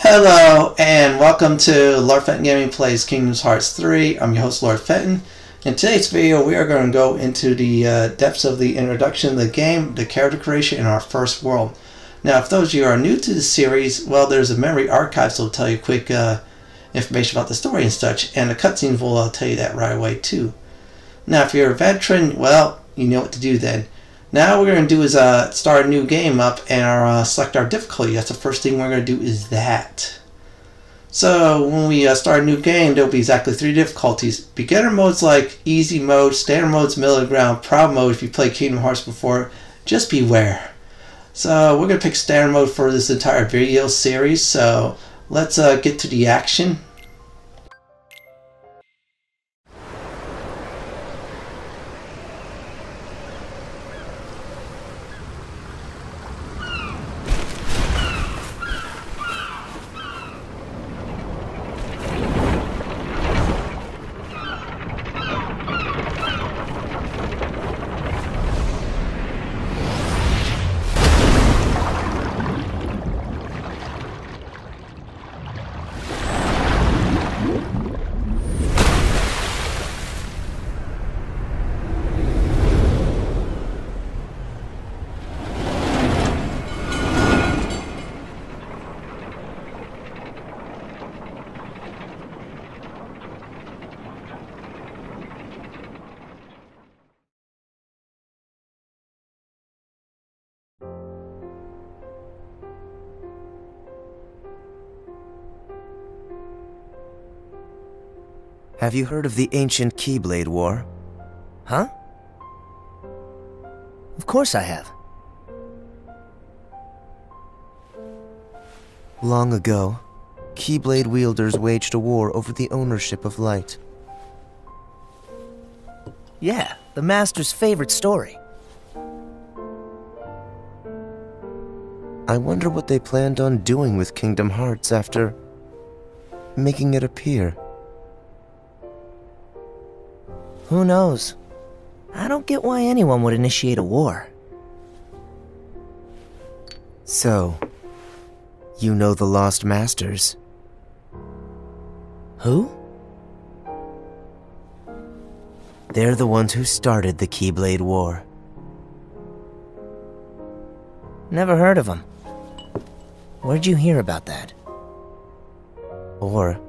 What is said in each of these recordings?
Hello and welcome to Lord Fenton Gaming Plays Kingdom Hearts 3. I'm your host Lord Fenton. In today's video we are going to go into the depths of the introduction of the game, the character creation, in our first world. Now if those of you who are new to the series, well, there's a memory archive, so it'll tell you quick information about the story and such, and the cutscenes will tell you that right away too. Now if you're a veteran, well, you know what to do then. Now what we're going to do is start a new game up and select our difficulty. That's the first thing we're going to do is that. So when we start a new game, there will be exactly 3 difficulties. Beginner mode's like easy mode, standard mode's middle of the ground, proud mode if you played Kingdom Hearts before, just beware. So we're going to pick standard mode for this entire video series, so let's get to the action. Have you heard of the ancient Keyblade War? Huh? Of course I have. Long ago, Keyblade wielders waged a war over the ownership of light. Yeah, the Master's favorite story. I wonder what they planned on doing with Kingdom Hearts after making it appear. Who knows? I don't get why anyone would initiate a war. So, you know the Lost Masters? Who? They're the ones who started the Keyblade War. Never heard of them. Where'd you hear about that? Or,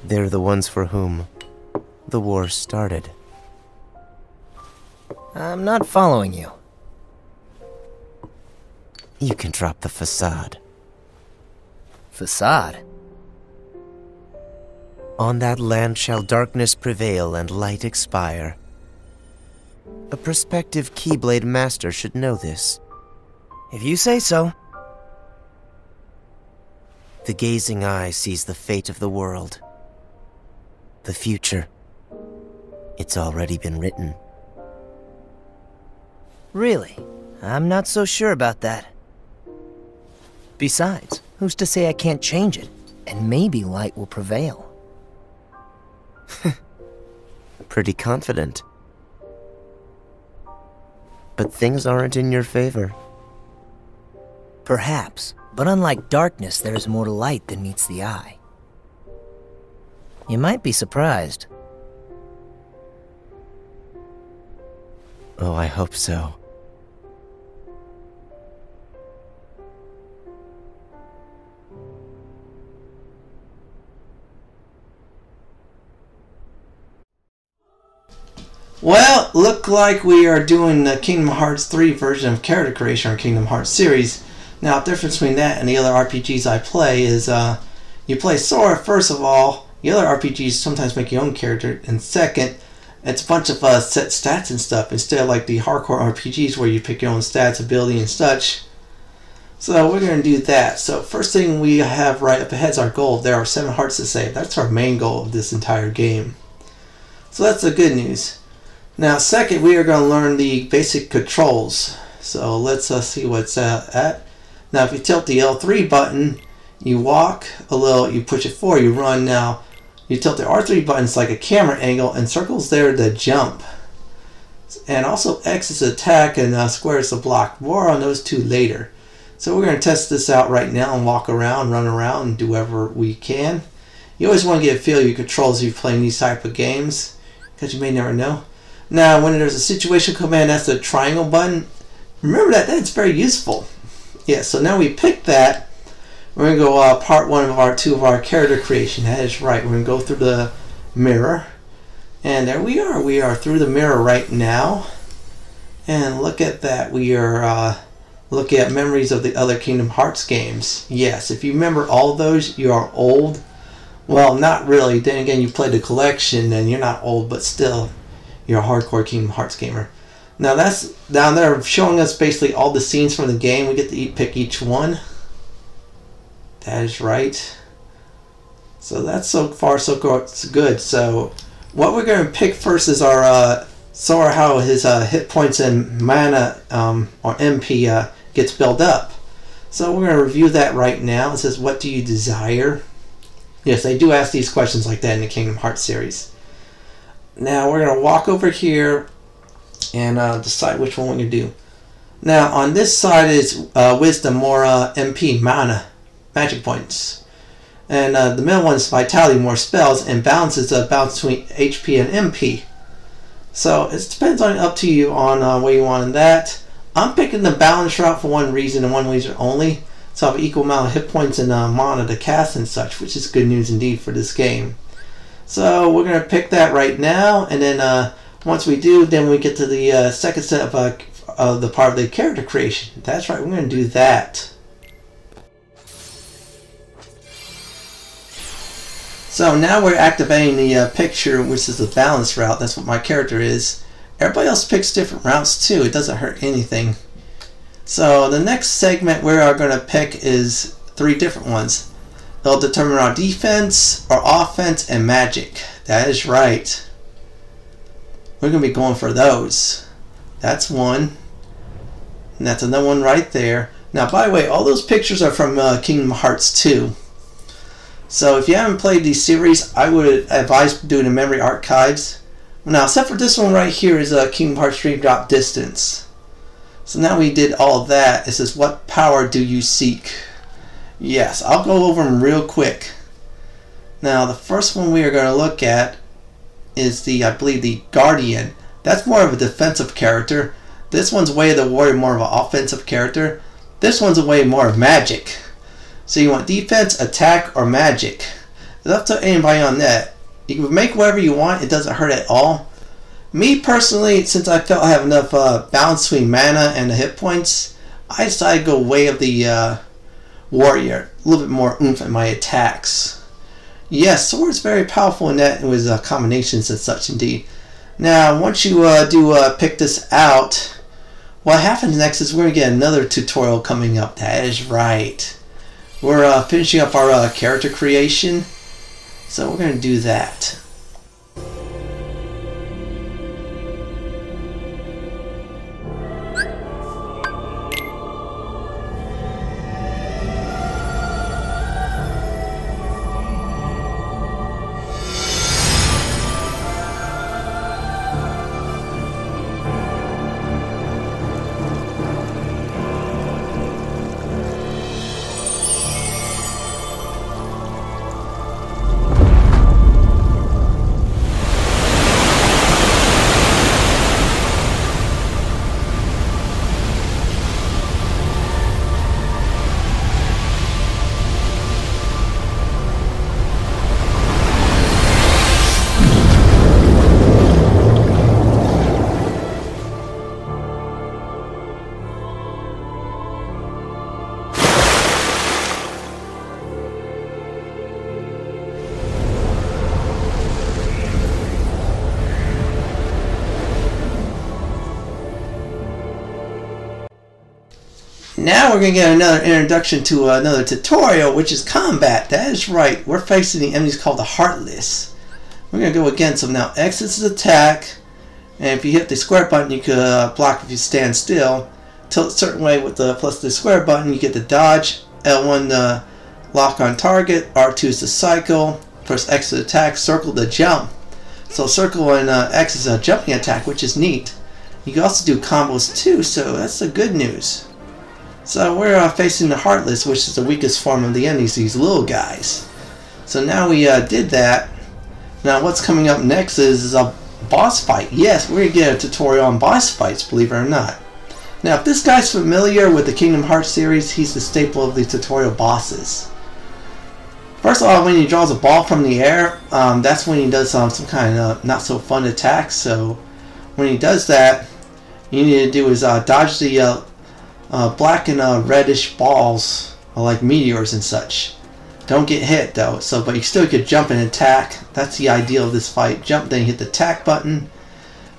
they're the ones for whom the war started. I'm not following you. You can drop the facade. Facade? On that land shall darkness prevail and light expire. A prospective Keyblade Master should know this. If you say so. The gazing eye sees the fate of the world. The future. It's already been written. Really? I'm not so sure about that. Besides, who's to say I can't change it? And maybe light will prevail. Pretty confident. But things aren't in your favor. Perhaps, but unlike darkness, there is more to light than meets the eye. You might be surprised. Oh, I hope so. Well, look like we are doing the Kingdom Hearts 3 version of character creation or Kingdom Hearts series. Now, the difference between that and the other RPGs I play is you play Sora, first of all. The other RPGs sometimes make your own character, and second, it's a bunch of set stats and stuff instead of like the hardcore RPGs where you pick your own stats, ability, and such. So we're going to do that. So first thing we have right up ahead is our goal. There are 7 hearts to save. That's our main goal of this entire game. So that's the good news. Now second, we are going to learn the basic controls. So let's see what's at. Now if you tilt the L3 button, you walk a little, you push it forward, you run. Now you tilt the R3 button, it's like a camera angle, and circles there to jump. And also X is attack and square is a block. More on those two later. So we're going to test this out right now and walk around, run around, and do whatever we can. You always want to get a feel of your controls if you're playing these type of games, because you may never know. Now, when there's a situation command, that's the triangle button. Remember that, that's very useful. Yeah, so now we pick that. We're going to go part 1 of our 2 of our character creation. That is right. We're going to go through the mirror. And there we are. We are through the mirror right now. And look at that. We are looking at memories of the other Kingdom Hearts games. Yes, if you remember all of those, you are old. Well, not really. Then again, you played the collection, and you're not old, but still, you're a hardcore Kingdom Hearts gamer. Now that's down there showing us basically all the scenes from the game. We get to pick each one. That is right. So that's so far so good. So what we're going to pick first is our Sora, how his hit points and mana or MP gets built up. So we're going to review that right now. It says, what do you desire? Yes, they do ask these questions like that in the Kingdom Hearts series. Now we're going to walk over here and decide which one we're going to do. Now on this side is Wisdom or MP, mana, magic points. And the middle one is Vitality, more spells, and Balance is a balance between HP and MP. So it depends on up to you on what you want in that. I'm picking the balance route for one reason and one reason only. So I have an equal amount of hit points and mana to cast and such, which is good news indeed for this game. So we're going to pick that right now, and then once we do, then we get to the second step of the part of the character creation. That's right, we're going to do that. So now we're activating the picture, which is the balance route. That's what my character is. Everybody else picks different routes too. It doesn't hurt anything. So the next segment we are going to pick is 3 different ones. It'll determine our defense, our offense, and magic. That is right. We're going to be going for those. That's one. And that's another one right there. Now, by the way, all those pictures are from Kingdom Hearts 2. So if you haven't played these series, I would advise doing the memory archives. Now, except for this one right here is Kingdom Hearts Dream Drop Distance. So now we did all of that. It says, what power do you seek? Yes, I'll go over them real quick. Now, the first one we are going to look at is I believe, the Guardian. That's more of a defensive character. This one's Way of the Warrior, more of an offensive character. This one's a way more of magic. So you want defense, attack, or magic. It's up to anybody on that. You can make whatever you want. It doesn't hurt at all. Me personally, since I felt I have enough balance between mana and the hit points, I decided to go Way of the Warrior. A little bit more oomph in my attacks. Yes, Sora's very powerful in that with combinations and such indeed. Now, once you pick this out, what happens next is we're going to get another tutorial coming up. That is right. We're finishing up our character creation, so we're going to do that. Now we're going to get another introduction to another tutorial, which is combat. That is right. We're facing the enemies called the Heartless. We're going to go against them. Now, X is attack. And if you hit the square button, you can block if you stand still. Tilt a certain way with the plus the square button, you get the dodge. L1 the lock on target. R2 is the cycle. Press X to attack. Circle to jump. So circle and X is a jumping attack, which is neat. You can also do combos too, so that's the good news. So we're facing the Heartless, which is the weakest form of the enemies, these little guys. So now we did that. Now what's coming up next is a boss fight. Yes, we're going to get a tutorial on boss fights, believe it or not. Now if this guy's familiar with the Kingdom Hearts series, he's the staple of the tutorial bosses. First of all, when he draws a ball from the air, that's when he does some kind of not so fun attack. So when he does that, you need to do is dodge the black and reddish balls, like meteors and such. Don't get hit though. But you still could jump and attack. That's the ideal of this fight. Jump, then you hit the attack button.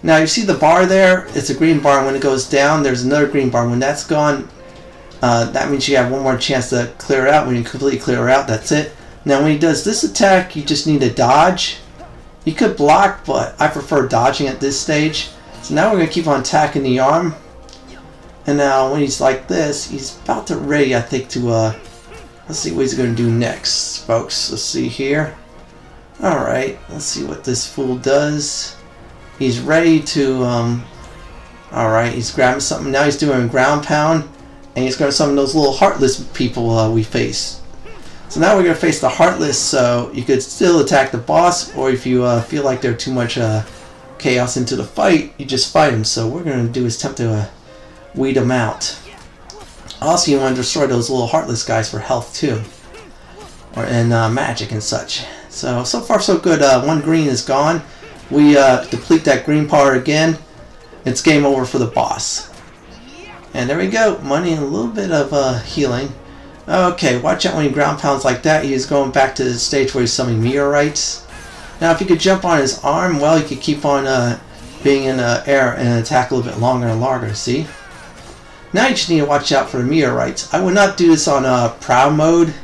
Now you see the bar there? It's a green bar. When it goes down, there's another green bar. When that's gone, that means you have one more chance to clear it out. When you completely clear it out, that's it. Now when he does this attack, you just need to dodge. You could block, but I prefer dodging at this stage. So now we're going to keep on attacking the arm. And now when he's like this, he's about to ready, I think, to, let's see what he's going to do next, folks. Let's see here. Alright, let's see what this fool does. He's ready to, alright, he's grabbing something. Now he's doing a ground pound. And he's going to summon those little Heartless people we face. So now we're going to face the Heartless, so you could still attack the boss, or if you feel like there's too much chaos into the fight, you just fight them. So what we're going to do is attempt to weed them out. Also, you want to destroy those little Heartless guys for health too, and magic and such. So far so good. One green is gone. We deplete that green power again. It's game over for the boss. And there we go. Money and a little bit of healing. Okay, watch out when he ground pounds like that. He's going back to the stage where he's summoning meteorites. Now if you could jump on his arm, well, you could keep on being in the air and attack a little bit longer and longer, see? Now you just need to watch out for the meteorites. I would not do this on Proud Mode,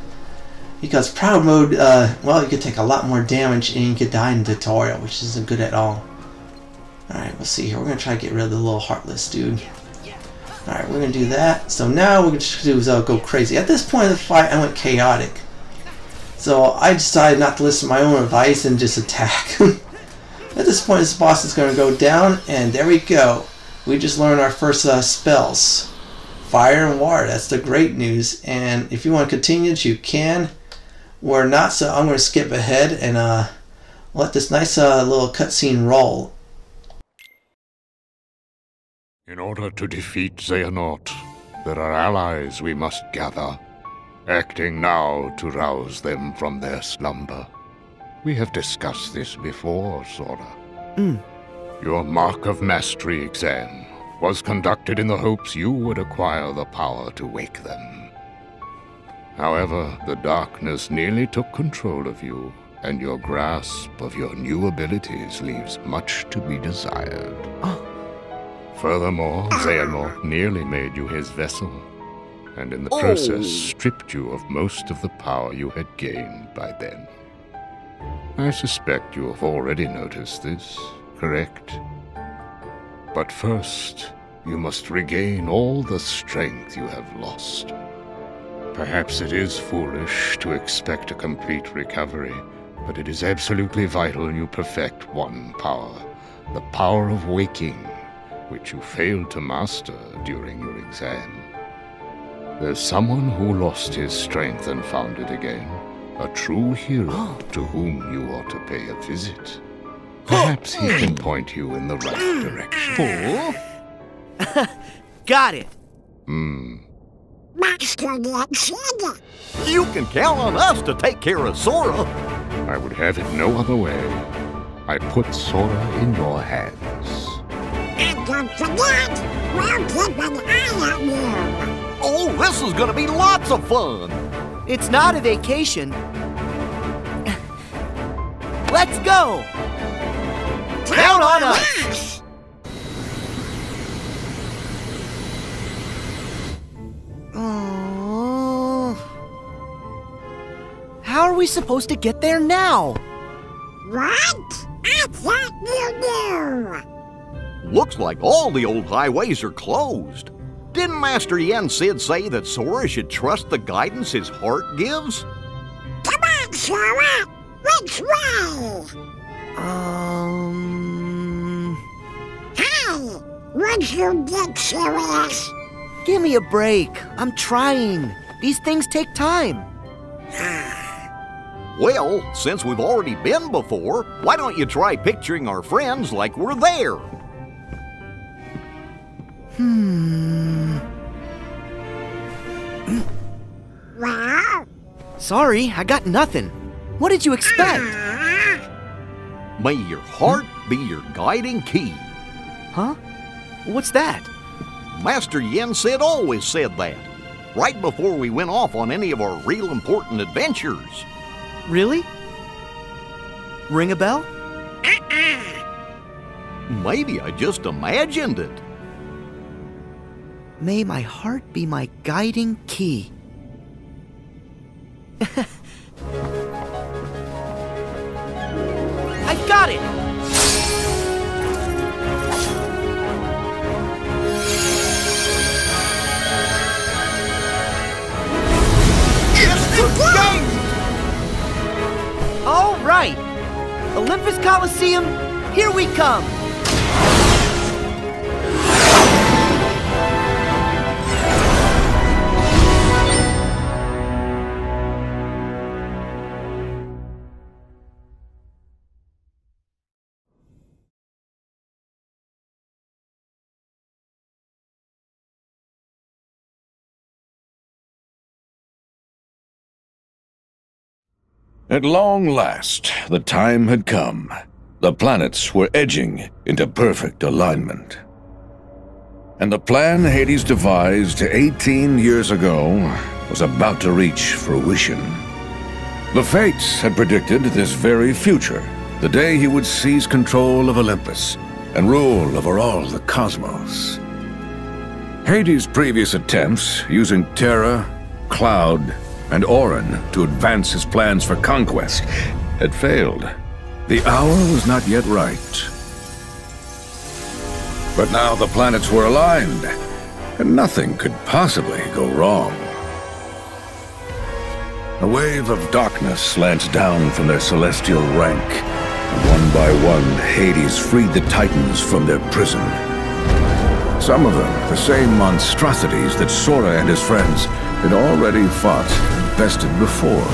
because Proud Mode, well, you could take a lot more damage and you could die in the tutorial, which isn't good at all. Alright, we'll see here. We're going to try to get rid of the little Heartless dude. Alright, we're going to do that. So now we're going to do is go crazy. At this point of the fight, I went chaotic. So I decided not to listen to my own advice and just attack. At this point, this boss is going to go down, and there we go. We just learned our first spells. Fire and water, that's the great news. And if you want to continue, you can. Or not, so I'm going to skip ahead and let this nice little cutscene roll. In order to defeat Xehanort, there are allies we must gather, acting now to rouse them from their slumber. We have discussed this before, Sora. Your Mark of Mastery exam was conducted in the hopes you would acquire the power to wake them. However, the darkness nearly took control of you, and your grasp of your new abilities leaves much to be desired. Furthermore, Xehanort nearly made you his vessel, and in the process stripped you of most of the power you had gained by then. I suspect you have already noticed this, correct? But first, you must regain all the strength you have lost. Perhaps it is foolish to expect a complete recovery, but it is absolutely vital you perfect one power, the power of waking, which you failed to master during your exam. There's someone who lost his strength and found it again, a true hero to whom you ought to pay a visit. Perhaps he can point you in the right direction. Got it! Master Yoda. You can count on us to take care of Sora. I would have it no other way. I put Sora in your hands. And don't forget, we'll keep an eye on you. Oh, this is gonna be lots of fun. It's not a vacation. Let's go! Count on us! How are we supposed to get there now? What? I thought you knew. Looks like all the old highways are closed. Didn't Master Yen Sid say that Sora should trust the guidance his heart gives? Come on, Sora. Which way? Hey, Would you get serious? Give me a break. I'm trying. These things take time. Well, since we've already been before, why don't you try picturing our friends like we're there? Well, Sorry, I got nothing. What did you expect? May your heart be your guiding key. Huh? What's that? Master Yen Sid always said that, right before we went off on any of our real important adventures. Really? Ring a bell? Maybe I just imagined it. May my heart be my guiding key. I got it! All right! Olympus Coliseum, here we come! At long last, the time had come. The planets were edging into perfect alignment. And the plan Hades devised 18 years ago was about to reach fruition. The Fates had predicted this very future, the day he would seize control of Olympus and rule over all the cosmos. Hades' previous attempts, using Terra, Cloud, and Orin to advance his plans for conquest, had failed. The hour was not yet right. But now the planets were aligned, and nothing could possibly go wrong. A wave of darkness slant down from their celestial rank, and one by one, Hades freed the Titans from their prison. Some of them, the same monstrosities that Sora and his friends had already fought and bested before.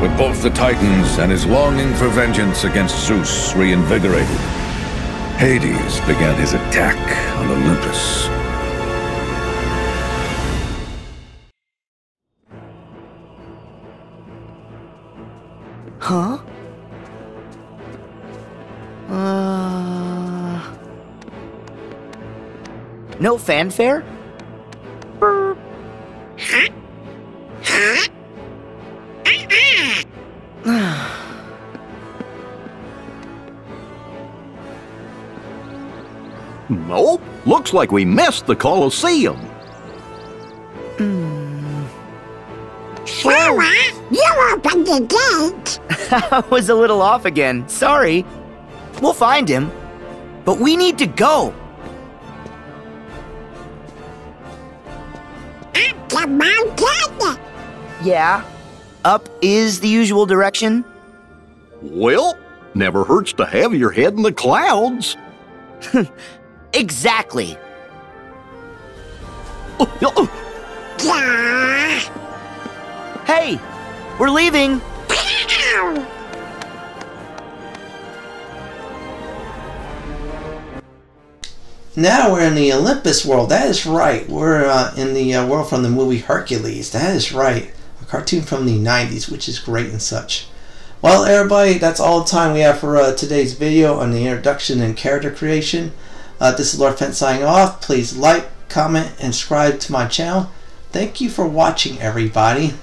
With both the Titans and his longing for vengeance against Zeus reinvigorated, Hades began his attack on Olympus. Huh? No fanfare? Burp. Nope. Looks like we missed the Colosseum. Sora, you opened the gate. I was a little off again. Sorry. We'll find him. But we need to go. Up the mountain. Yeah. Up is the usual direction. Well, never hurts to have your head in the clouds. Exactly. Yeah. Hey, we're leaving. Now we're in the Olympus world. That is right. We're in the world from the movie Hercules. That is right. A cartoon from the 90s, which is great and such. Well, everybody, that's all the time we have for today's video on the introduction and character creation. This is Lord Fenton signing off. Please like, comment, and subscribe to my channel. Thank you for watching, everybody.